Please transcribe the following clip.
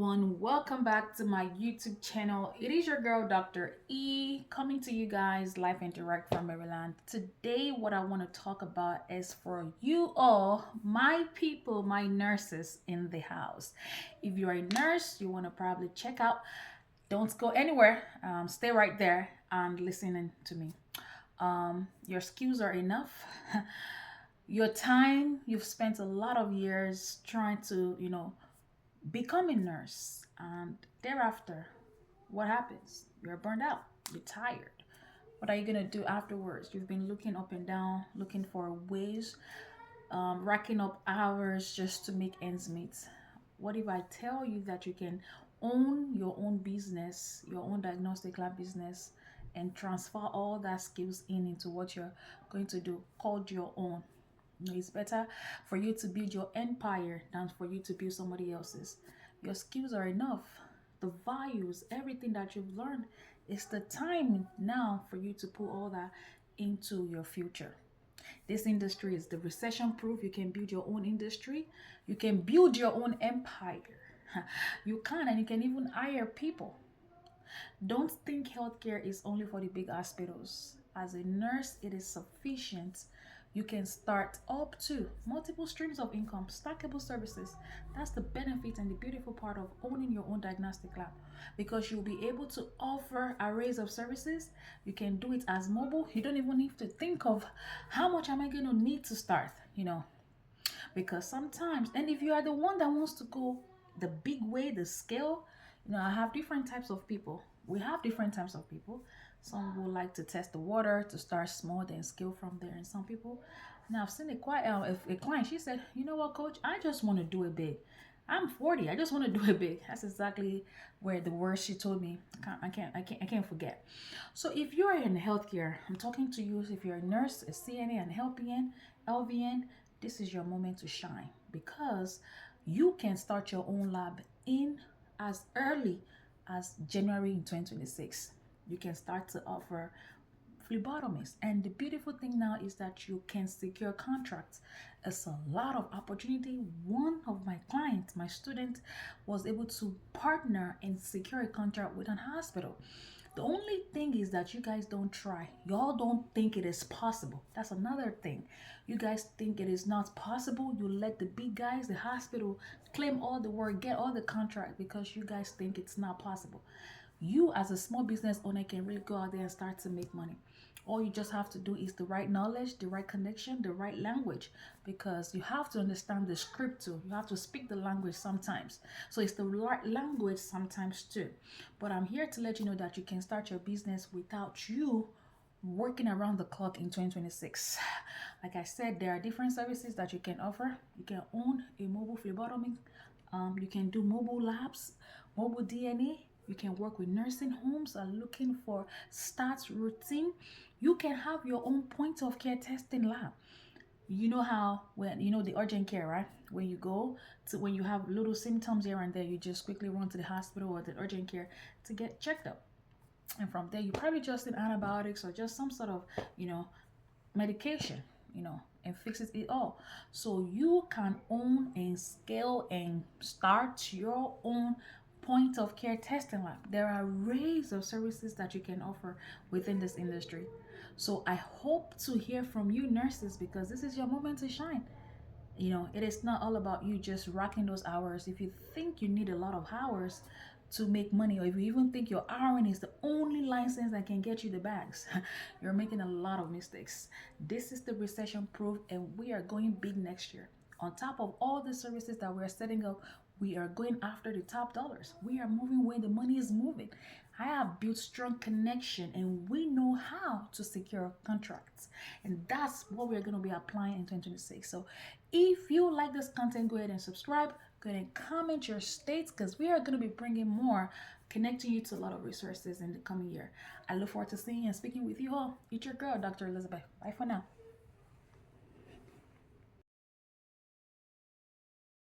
everyone, welcome back to my YouTube channel. It is your girl Dr. E coming to you guys live and direct from Maryland. Today what I want to talk about is for you all, my people, my nurses in the house. If you're a nurse, you want to probably check out, don't go anywhere, stay right there and listening to me. Your skills are enough. Your time, you've spent a lot of years trying to become a nurse, and thereafter, what happens? You're burned out, you're tired. What are you gonna do afterwards? You've been looking up and down, looking for ways, racking up hours just to make ends meet. What if I tell you that you can own your own business, your own diagnostic lab business, and transfer all that skills into what you're going to do called your own? It's better for you to build your empire than for you to build somebody else's. Your skills are enough. The values, everything that you've learned, it's the time now for you to put all that into your future. This industry is the recession proof. You can build your own industry. You can build your own empire. You can, and you can even hire people. Don't think healthcare is only for the big hospitals. As a nurse, it is sufficient. You can start up to multiple streams of income, stackable services. That's the benefit and the beautiful part of owning your own diagnostic lab, because you'll be able to offer arrays of services. You can do it as mobile. You don't even need to think of how much am I going to need to start, because sometimes, and if you are the one that wants to go the big way, the scale, I have different types of people. We have different types of people. Some will like to test the water, to start small, then scale from there. And some people, now I've seen a client, she said, you know what, coach, I just want to do it big. I'm 40. I just want to do it big. That's exactly where the words she told me. I can't forget. So if you're in healthcare, I'm talking to you. If you're a nurse, a CNA, an LPN, LVN, this is your moment to shine, because you can start your own lab in as early as January in 2026. You can start to offer phlebotomist. And the beautiful thing now is that you can secure contracts. It's a lot of opportunity. One of my clients, my student, was able to partner and secure a contract with an hospital. The only thing is that you guys don't try. Y'all don't think it is possible. That's another thing. You guys think it is not possible. You let the big guys, the hospital, claim all the work, get all the contract, because you guys think it's not possible. You as a small business owner can really go out there and start to make money. All you just have to do is the right knowledge, the right connection, the right language, because you have to understand the script too. You have to speak the language sometimes. So it's the right language sometimes too. But I'm here to let you know that you can start your business without you working around the clock in 2026. Like I said, there are different services that you can offer. You can own a mobile phlebotomy. You can do mobile labs, mobile DNA. You can work with nursing homes are looking for stats routine. You can have your own point of care testing lab. You know how when the urgent care, right? When you have little symptoms here and there, you just quickly run to the hospital or the urgent care to get checked up. And from there, you probably just need antibiotics or just some sort of, medication, and fixes it all. So you can own and scale and start your own point of care testing lab. There are arrays of services that you can offer within this industry. So I hope to hear from you nurses, because this is your moment to shine. It is not all about you just racking those hours. If you think you need a lot of hours to make money, or if you even think your RN is the only license that can get you the bags, you're making a lot of mistakes. This is the recession proof, and we are going big next year. On top of all the services that we're setting up, we are going after the top dollars. We are moving where the money is moving. I have built strong connection, and we know how to secure contracts. And that's what we're going to be applying in 2026. So if you like this content, go ahead and subscribe. Go ahead and comment your states, because we are going to be bringing more, connecting you to a lot of resources in the coming year. I look forward to seeing and speaking with you all. It's your girl, Dr. Elizabeth. Bye for now.